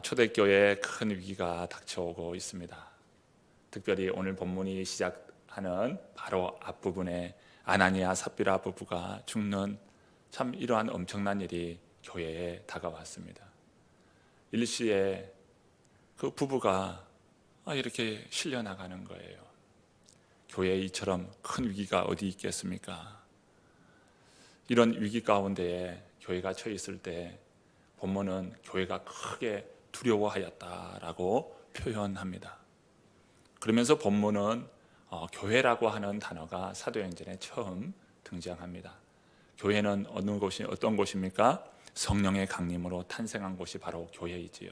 초대교회에 큰 위기가 닥쳐오고 있습니다. 특별히 오늘 본문이 시작하는 바로 앞부분에 아나니아 삽비라 부부가 죽는 참 이러한 엄청난 일이 교회에 다가왔습니다. 일시에 그 부부가 이렇게 실려나가는 거예요. 교회에 이처럼 큰 위기가 어디 있겠습니까? 이런 위기 가운데에 교회가 처해 있을 때 본문은 교회가 크게 두려워하였다라고 표현합니다. 그러면서 본문은 교회라고 하는 단어가 사도행전에 처음 등장합니다. 교회는 어떤 곳입니까? 성령의 강림으로 탄생한 곳이 바로 교회이지요.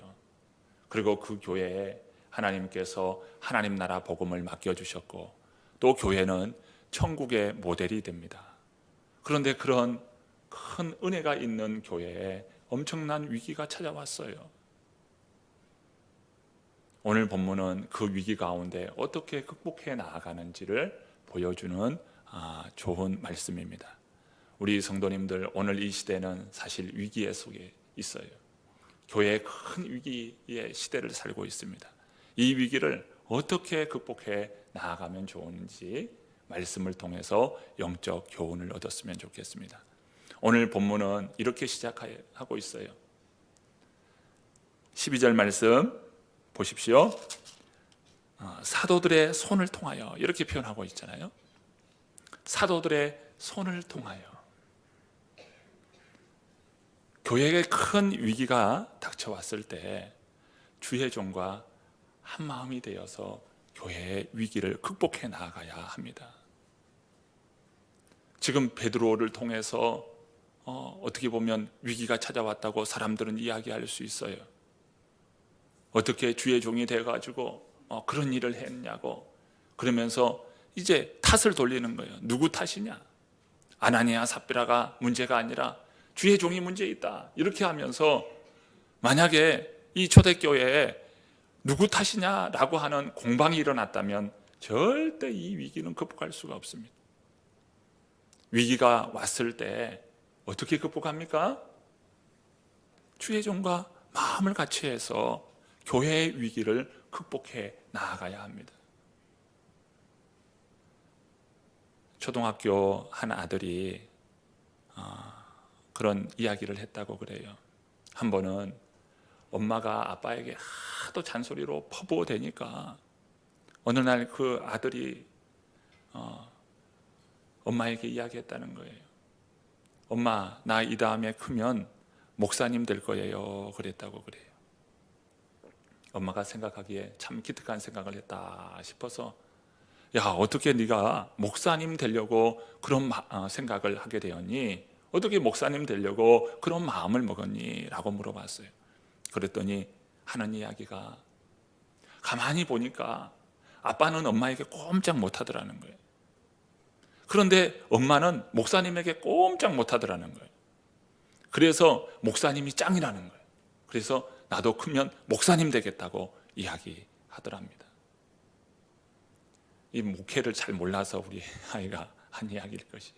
그리고 그 교회에 하나님께서 하나님 나라 복음을 맡겨주셨고, 또 교회는 천국의 모델이 됩니다. 그런데 그런 큰 은혜가 있는 교회에 엄청난 위기가 찾아왔어요. 오늘 본문은 그 위기 가운데 어떻게 극복해 나아가는지를 보여주는 좋은 말씀입니다. 우리 성도님들, 오늘 이 시대는 사실 위기의 속에 있어요. 교회의 큰 위기의 시대를 살고 있습니다. 이 위기를 어떻게 극복해 나아가면 좋은지 말씀을 통해서 영적 교훈을 얻었으면 좋겠습니다. 오늘 본문은 이렇게 시작하고 있어요. 12절 말씀 보십시오. 사도들의 손을 통하여, 이렇게 표현하고 있잖아요. 사도들의 손을 통하여. 교회에 큰 위기가 닥쳐왔을 때 주의 종과 한 마음이 되어서 교회의 위기를 극복해 나아가야 합니다. 지금 베드로를 통해서 어떻게 보면 위기가 찾아왔다고 사람들은 이야기할 수 있어요. 어떻게 주의 종이 돼가지고 그런 일을 했냐고. 그러면서 이제 탓을 돌리는 거예요. 누구 탓이냐? 아나니아 삽비라가 문제가 아니라 주의 종이 문제 있다, 이렇게 하면서 만약에 이 초대교회에 누구 탓이냐라고 하는 공방이 일어났다면 절대 이 위기는 극복할 수가 없습니다. 위기가 왔을 때 어떻게 극복합니까? 주의 종과 마음을 같이 해서 교회의 위기를 극복해 나아가야 합니다. 초등학교 한 아들이 그런 이야기를 했다고 그래요. 한 번은 엄마가 아빠에게 하도 잔소리로 퍼부어대니까 어느 날 그 아들이 엄마에게 이야기했다는 거예요. 엄마, 나 이 다음에 크면 목사님 될 거예요, 그랬다고 그래요. 엄마가 생각하기에 참 기특한 생각을 했다 싶어서, 야, 어떻게 네가 목사님 되려고 그런 생각을 하게 되었니? 어떻게 목사님 되려고 그런 마음을 먹었니? 라고 물어봤어요. 그랬더니 하는 이야기가, 가만히 보니까 아빠는 엄마에게 꼼짝 못하더라는 거예요. 그런데 엄마는 목사님에게 꼼짝 못하더라는 거예요. 그래서 목사님이 짱이라는 거예요. 그래서 나도 크면 목사님 되겠다고 이야기하더랍니다. 이 목회를 잘 몰라서 우리 아이가 한 이야기일 것이.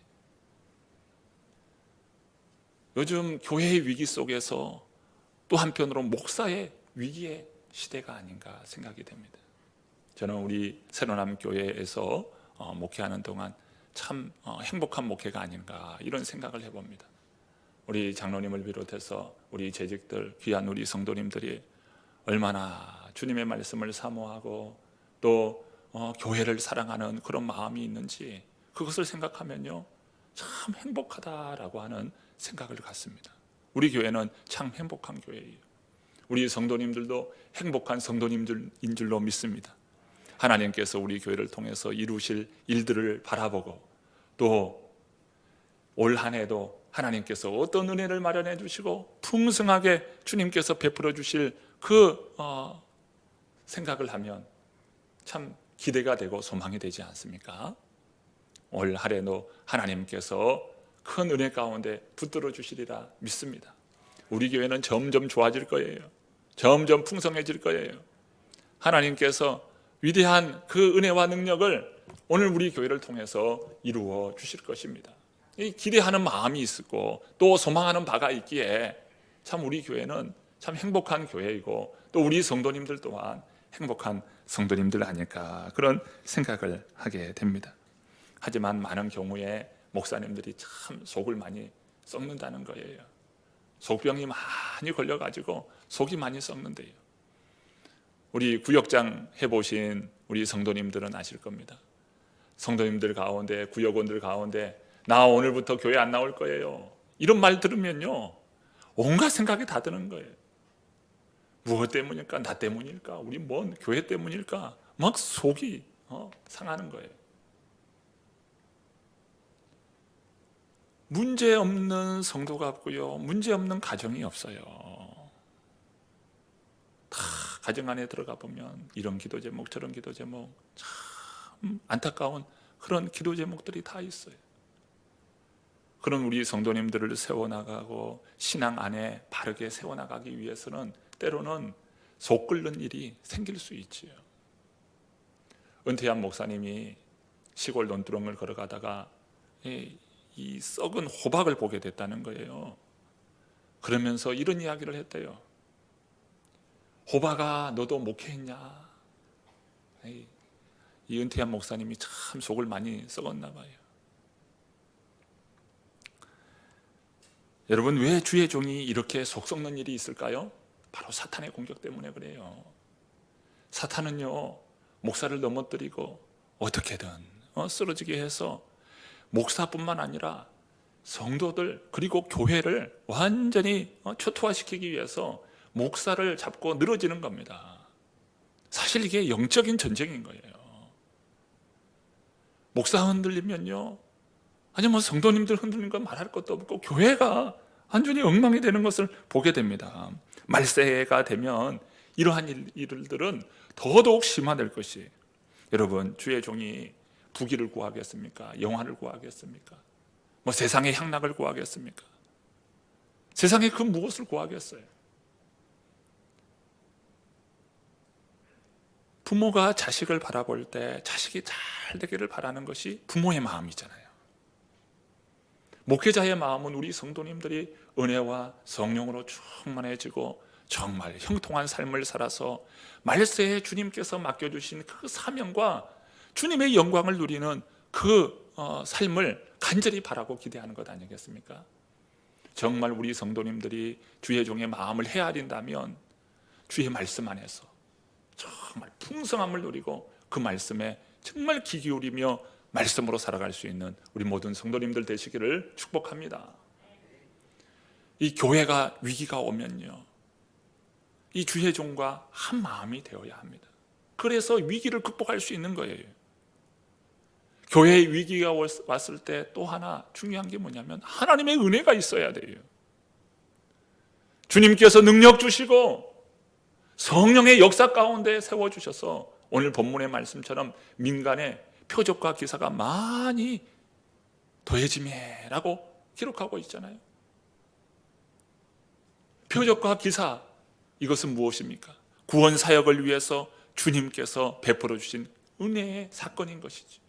요즘 교회의 위기 속에서 또 한편으로 목사의 위기의 시대가 아닌가 생각이 됩니다. 저는 우리 새로남 교회에서 목회하는 동안 참 행복한 목회가 아닌가, 이런 생각을 해봅니다. 우리 장로님을 비롯해서 우리 재직들, 귀한 우리 성도님들이 얼마나 주님의 말씀을 사모하고 또 교회를 사랑하는 그런 마음이 있는지, 그것을 생각하면요, 참 행복하다라고 하는 생각을 갖습니다. 우리 교회는 참 행복한 교회예요. 우리 성도님들도 행복한 성도님들인 줄로 믿습니다. 하나님께서 우리 교회를 통해서 이루실 일들을 바라보고, 또 올 한 해도 하나님께서 어떤 은혜를 마련해 주시고 풍성하게 주님께서 베풀어 주실 그 생각을 하면 참 기대가 되고 소망이 되지 않습니까? 올 한 해도 하나님께서 큰 은혜 가운데 붙들어 주시리라 믿습니다. 우리 교회는 점점 좋아질 거예요. 점점 풍성해질 거예요. 하나님께서 위대한 그 은혜와 능력을 오늘 우리 교회를 통해서 이루어 주실 것입니다. 기대하는 마음이 있고 또 소망하는 바가 있기에 참 우리 교회는 참 행복한 교회이고 또 우리 성도님들 또한 행복한 성도님들 아닐까 그런 생각을 하게 됩니다. 하지만 많은 경우에 목사님들이 참 속을 많이 썩는다는 거예요. 속병이 많이 걸려가지고 속이 많이 썩는데요. 우리 구역장 해보신 우리 성도님들은 아실 겁니다. 성도님들 가운데, 구역원들 가운데 나 오늘부터 교회 안 나올 거예요, 이런 말 들으면요 온갖 생각이 다 드는 거예요. 무엇 때문일까? 나 때문일까? 우리 뭔 교회 때문일까? 막 속이 상하는 거예요. 문제 없는 성도가 없고요, 문제 없는 가정이 없어요. 다 가정 안에 들어가 보면 이런 기도 제목 저런 기도 제목 참 안타까운 그런 기도 제목들이 다 있어요. 그런 우리 성도님들을 세워나가고 신앙 안에 바르게 세워나가기 위해서는 때로는 속 끓는 일이 생길 수 있지요. 은퇴한 목사님이 시골 논두렁을 걸어가다가 이 썩은 호박을 보게 됐다는 거예요. 그러면서 이런 이야기를 했대요. 호박아, 너도 목회했냐? 이 은퇴한 목사님이 참 속을 많이 썩었나 봐요. 여러분, 왜 주의 종이 이렇게 속 썩는 일이 있을까요? 바로 사탄의 공격 때문에 그래요. 사탄은요 목사를 넘어뜨리고 어떻게든 쓰러지게 해서 목사뿐만 아니라 성도들 그리고 교회를 완전히 초토화시키기 위해서 목사를 잡고 늘어지는 겁니다. 사실 이게 영적인 전쟁인 거예요. 목사 흔들리면요, 아니 뭐 성도님들 흔들리는 건 말할 것도 없고 교회가 완전히 엉망이 되는 것을 보게 됩니다. 말세가 되면 이러한 일들은 더더욱 심화될 것이. 여러분, 주의 종이 부귀를 구하겠습니까? 영화를 구하겠습니까? 뭐 세상의 향락을 구하겠습니까? 세상에 그 무엇을 구하겠어요? 부모가 자식을 바라볼 때 자식이 잘 되기를 바라는 것이 부모의 마음이잖아요. 목회자의 마음은 우리 성도님들이 은혜와 성령으로 충만해지고 정말 형통한 삶을 살아서 말세에 주님께서 맡겨주신 그 사명과 주님의 영광을 누리는 그 삶을 간절히 바라고 기대하는 것 아니겠습니까? 정말 우리 성도님들이 주의 종의 마음을 헤아린다면 주의 말씀 안에서 정말 풍성함을 누리고 그 말씀에 정말 귀 기울이며 말씀으로 살아갈 수 있는 우리 모든 성도님들 되시기를 축복합니다. 이 교회가 위기가 오면요, 이 주의 종과 한 마음이 되어야 합니다. 그래서 위기를 극복할 수 있는 거예요. 교회의 위기가 왔을 때 또 하나 중요한 게 뭐냐면 하나님의 은혜가 있어야 돼요. 주님께서 능력 주시고 성령의 역사 가운데 세워주셔서 오늘 본문의 말씀처럼 민간의 표적과 기사가 많이 더해지매라고 기록하고 있잖아요. 표적과 기사, 이것은 무엇입니까? 구원 사역을 위해서 주님께서 베풀어 주신 은혜의 사건인 것이지.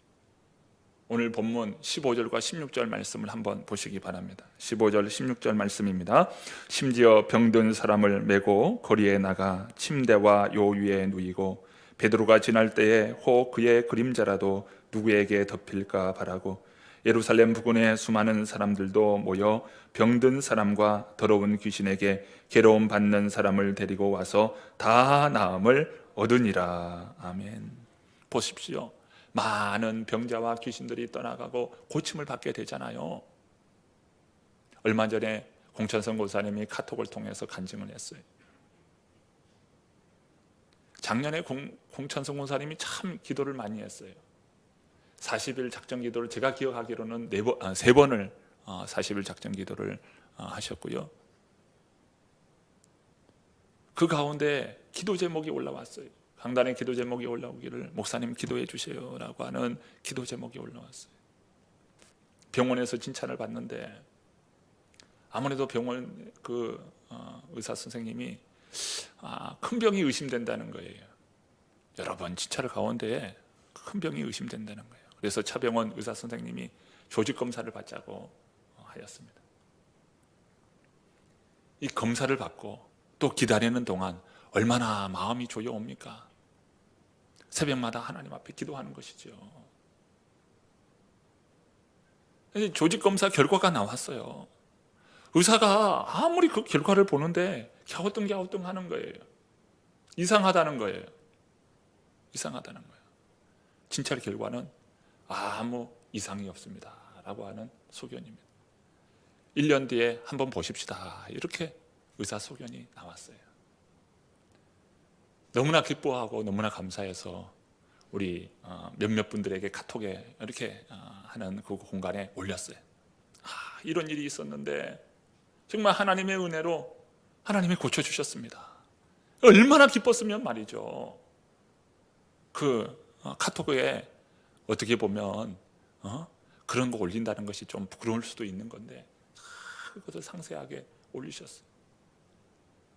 오늘 본문 15절과 16절 말씀을 한번 보시기 바랍니다. 15절 16절 말씀입니다. 심지어 병든 사람을 메고 거리에 나가 침대와 요 위에 누이고 베드로가 지날 때에 혹 그의 그림자라도 누구에게 덮일까 바라고 예루살렘 부근의 수많은 사람들도 모여 병든 사람과 더러운 귀신에게 괴로움 받는 사람을 데리고 와서 다 나음을 얻으니라. 아멘. 보십시오. 많은 병자와 귀신들이 떠나가고 고침을 받게 되잖아요. 얼마 전에 공천성 고사님이 카톡을 통해서 간증을 했어요. 작년에 공천성 고사님이 참 기도를 많이 했어요. 40일 작정 기도를 제가 기억하기로는 3번을 40일 작정 기도를 하셨고요. 그 가운데 기도 제목이 올라왔어요. 강단에 기도 제목이 올라오기를 목사님 기도해 주세요 라고 하는 기도 제목이 올라왔어요. 병원에서 진찰을 받는데 아무래도 병원 의사 선생님이 큰 병이 의심된다는 거예요. 여러 번 진찰을 가운데 큰 병이 의심된다는 거예요. 그래서 차병원 의사 선생님이 조직 검사를 받자고 하였습니다. 이 검사를 받고 또 기다리는 동안 얼마나 마음이 조여옵니까? 새벽마다 하나님 앞에 기도하는 것이죠. 조직검사 결과가 나왔어요. 의사가 아무리 그 결과를 보는데 갸우뚱갸우뚱 하는 거예요. 이상하다는 거예요. 이상하다는 거예요. 진찰 결과는 아무 이상이 없습니다 라고 하는 소견입니다. 1년 뒤에 한번 보십시다, 이렇게 의사 소견이 나왔어요. 너무나 기뻐하고 너무나 감사해서 우리 몇몇 분들에게 카톡에 이렇게 하는 그 공간에 올렸어요. 이런 일이 있었는데 정말 하나님의 은혜로 하나님이 고쳐주셨습니다. 얼마나 기뻤으면 말이죠. 그 카톡에 어떻게 보면 그런 거 올린다는 것이 좀 부끄러울 수도 있는 건데 그것을 상세하게 올리셨어요.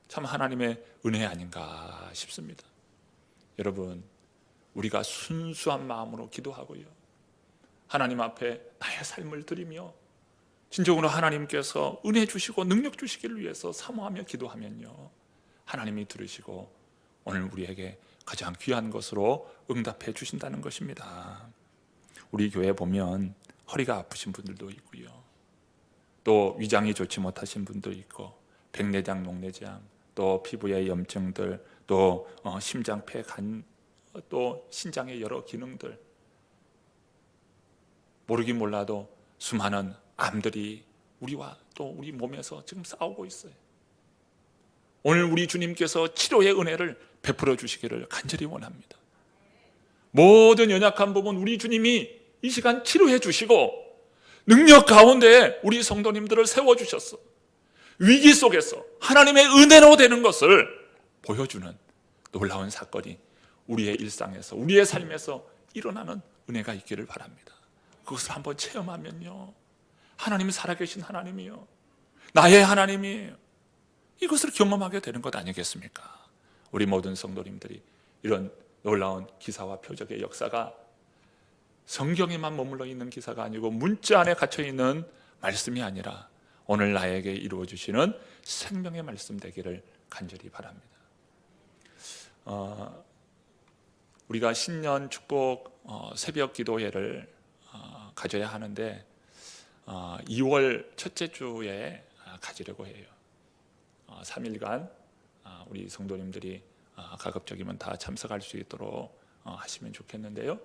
참 하나님의 은혜 아닌가 싶습니다. 여러분, 우리가 순수한 마음으로 기도하고요, 하나님 앞에 나의 삶을 드리며 진정으로 하나님께서 은혜 주시고 능력 주시기를 위해서 사모하며 기도하면요, 하나님이 들으시고 오늘 우리에게 가장 귀한 것으로 응답해 주신다는 것입니다. 우리 교회 보면 허리가 아프신 분들도 있고요, 또 위장이 좋지 못하신 분도 있고, 백내장, 녹내장, 또 피부의 염증들, 또 심장, 폐, 간, 또 신장의 여러 기능들, 모르긴 몰라도 수많은 암들이 우리와 또 우리 몸에서 지금 싸우고 있어요. 오늘 우리 주님께서 치료의 은혜를 베풀어 주시기를 간절히 원합니다. 모든 연약한 부분 우리 주님이 이 시간 치료해 주시고 능력 가운데 우리 성도님들을 세워주셨어. 위기 속에서 하나님의 은혜로 되는 것을 보여주는 놀라운 사건이 우리의 일상에서, 우리의 삶에서 일어나는 은혜가 있기를 바랍니다. 그것을 한번 체험하면요, 하나님이 살아계신 하나님이요, 나의 하나님이에요, 이것을 경험하게 되는 것 아니겠습니까? 우리 모든 성도님들이 이런 놀라운 기사와 표적의 역사가 성경에만 머물러 있는 기사가 아니고 문자 안에 갇혀있는 말씀이 아니라 오늘 나에게 이루어주시는 생명의 말씀 되기를 간절히 바랍니다. 우리가 신년 축복 새벽 기도회를 가져야 하는데 2월 첫째 주에 가지려고 해요. 3일간 우리 성도님들이 가급적이면 다 참석할 수 있도록 하시면 좋겠는데요,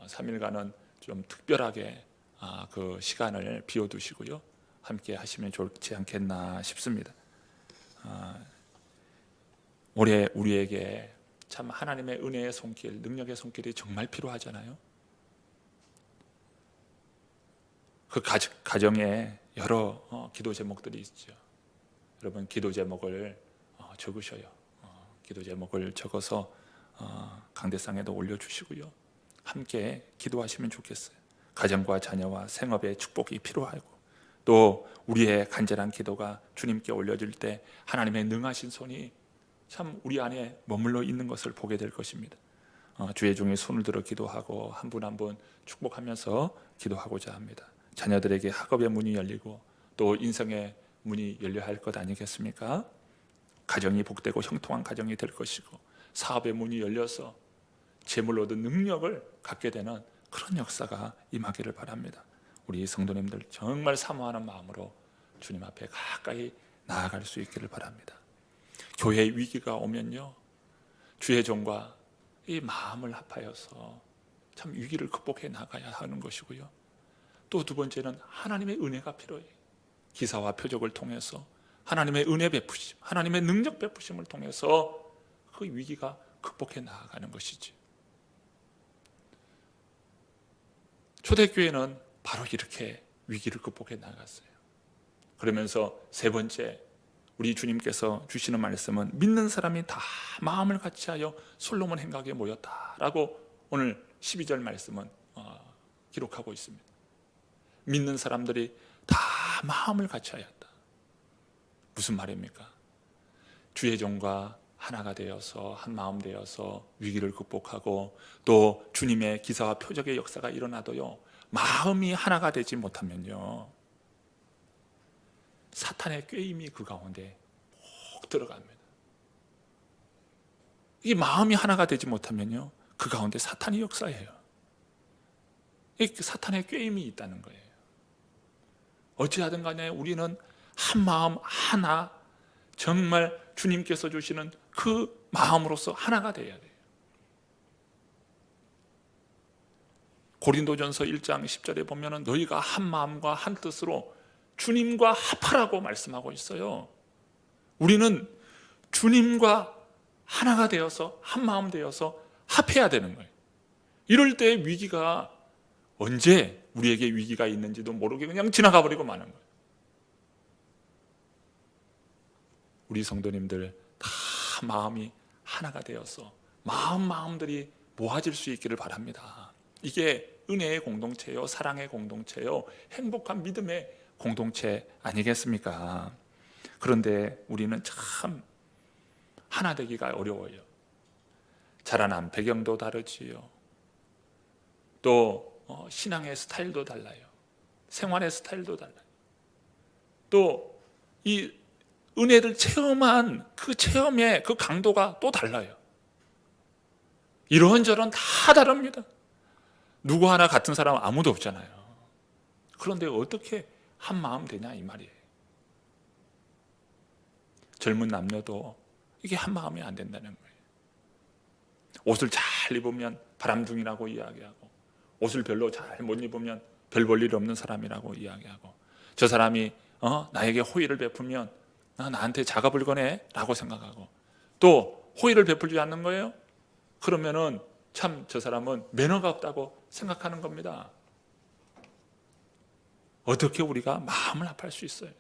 3일간은 좀 특별하게 그 시간을 비워두시고요, 함께 하시면 좋지 않겠나 싶습니다. 올해 우리에게 참 하나님의 은혜의 손길, 능력의 손길이 정말 필요하잖아요. 그 가정에 여러 기도 제목들이 있죠. 여러분, 기도 제목을 적으셔요. 기도 제목을 적어서 강대상에도 올려주시고요, 함께 기도하시면 좋겠어요. 가정과 자녀와 생업에 축복이 필요하고, 또 우리의 간절한 기도가 주님께 올려질 때 하나님의 능하신 손이 참 우리 안에 머물러 있는 것을 보게 될 것입니다. 주의 종이 손을 들어 기도하고 한 분 한 분 축복하면서 기도하고자 합니다. 자녀들에게 학업의 문이 열리고 또 인생의 문이 열려야 할 것 아니겠습니까? 가정이 복되고 형통한 가정이 될 것이고, 사업의 문이 열려서 재물 얻은 능력을 갖게 되는 그런 역사가 임하기를 바랍니다. 우리 성도님들 정말 사모하는 마음으로 주님 앞에 가까이 나아갈 수 있기를 바랍니다. 교회의 위기가 오면요, 주의 종과 이 마음을 합하여서 참 위기를 극복해 나가야 하는 것이고요, 또 두 번째는 하나님의 은혜가 필요해요. 기사와 표적을 통해서 하나님의 은혜 베푸심, 하나님의 능력 베푸심을 통해서 그 위기가 극복해 나아가는 것이지. 초대교회는 바로 이렇게 위기를 극복해 나갔어요. 그러면서 세 번째, 우리 주님께서 주시는 말씀은 믿는 사람이 다 마음을 같이하여 솔로몬 행각에 모였다라고 오늘 12절 말씀은 기록하고 있습니다. 믿는 사람들이 다 마음을 같이하였다. 무슨 말입니까? 주의 종과 하나가 되어서 한 마음 되어서 위기를 극복하고 또 주님의 기사와 표적의 역사가 일어나도요, 마음이 하나가 되지 못하면요, 사탄의 꾀임이 그 가운데 들어갑니다. 이 마음이 하나가 되지 못하면요, 그 가운데 사탄이 역사해요. 이 사탄의 꾀임이 있다는 거예요. 어찌하든 간에 우리는 한 마음 하나, 정말 주님께서 주시는 그 마음으로서 하나가 되어야 돼요. 고린도전서 1장 10절에 보면 너희가 한 마음과 한 뜻으로 주님과 합하라고 말씀하고 있어요. 우리는 주님과 하나가 되어서 한 마음 되어서 합해야 되는 거예요. 이럴 때 위기가 언제 우리에게 위기가 있는지도 모르게 그냥 지나가 버리고 마는 거예요. 우리 성도님들 다 마음이 하나가 되어서 마음들이 모아질 수 있기를 바랍니다. 이게 은혜의 공동체요, 사랑의 공동체요, 행복한 믿음의 공동체 아니겠습니까? 그런데 우리는 참 하나 되기가 어려워요. 자라난 배경도 다르지요. 또 신앙의 스타일도 달라요. 생활의 스타일도 달라요. 또 이 은혜를 체험한 그 체험의 그 강도가 또 달라요. 이런저런 다 다릅니다. 누구 하나 같은 사람 아무도 없잖아요. 그런데 어떻게 한 마음 되냐 이 말이에요. 젊은 남녀도 이게 한 마음이 안 된다는 거예요. 옷을 잘 입으면 바람둥이라고 이야기하고, 옷을 별로 잘 못 입으면 별 볼 일 없는 사람이라고 이야기하고, 저 사람이 나에게 호의를 베푸면 나한테 작업을 거네 라고 생각하고, 또 호의를 베풀지 않는 거예요? 그러면은 참 저 사람은 매너가 없다고 생각하는 겁니다. 어떻게 우리가 마음을 합할 수 있어요?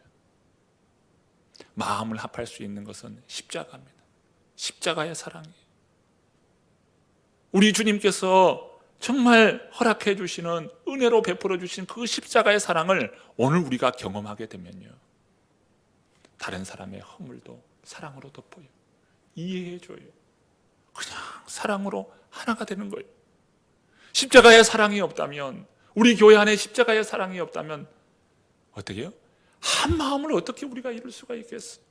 마음을 합할 수 있는 것은 십자가입니다. 십자가의 사랑이에요. 우리 주님께서 정말 허락해 주시는, 은혜로 베풀어 주신 그 십자가의 사랑을 오늘 우리가 경험하게 되면요, 다른 사람의 허물도 사랑으로 덮어요. 이해해 줘요. 그냥 사랑으로 하나가 되는 거예요. 십자가의 사랑이 없다면, 우리 교회 안에 십자가의 사랑이 없다면 어떻게 해요? 한 마음을 어떻게 우리가 이룰 수가 있겠어요?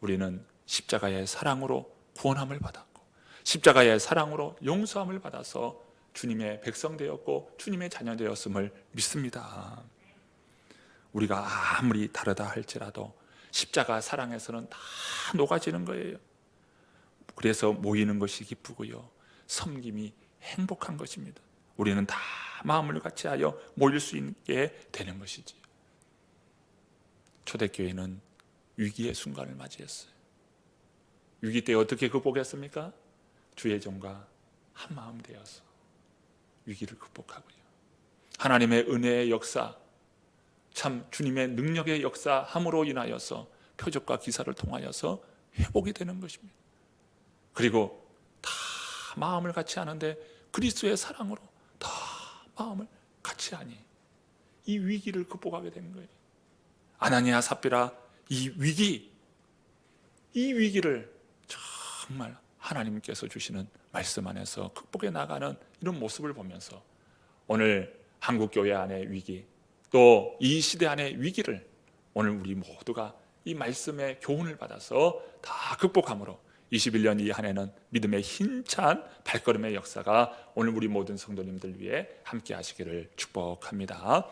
우리는 십자가의 사랑으로 구원함을 받았고, 십자가의 사랑으로 용서함을 받아서 주님의 백성 되었고 주님의 자녀 되었음을 믿습니다. 우리가 아무리 다르다 할지라도 십자가 사랑에서는 다 녹아지는 거예요. 그래서 모이는 것이 기쁘고요, 섬김이 행복한 것입니다. 우리는 다 마음을 같이 하여 모일 수 있게 되는 것이지요. 초대교회는 위기의 순간을 맞이했어요. 위기 때 어떻게 극복했습니까? 주의 종과 한 마음 되어서 위기를 극복하고요, 하나님의 은혜의 역사, 참 주님의 능력의 역사함으로 인하여서 표적과 기사를 통하여서 회복이 되는 것입니다. 그리고 다 마음을 같이 하는데 그리스도의 사랑으로 다 마음을 같이 하니 이 위기를 극복하게 된 거예요. 아나니아 삽비라, 이 위기를 정말 하나님께서 주시는 말씀 안에서 극복해 나가는 이런 모습을 보면서 오늘 한국교회 안의 위기, 또 이 시대 안의 위기를 오늘 우리 모두가 이 말씀의 교훈을 받아서 다 극복함으로 21년 이 한 해는 믿음의 힘찬 발걸음의 역사가 오늘 우리 모든 성도님들 위해 함께 하시기를 축복합니다.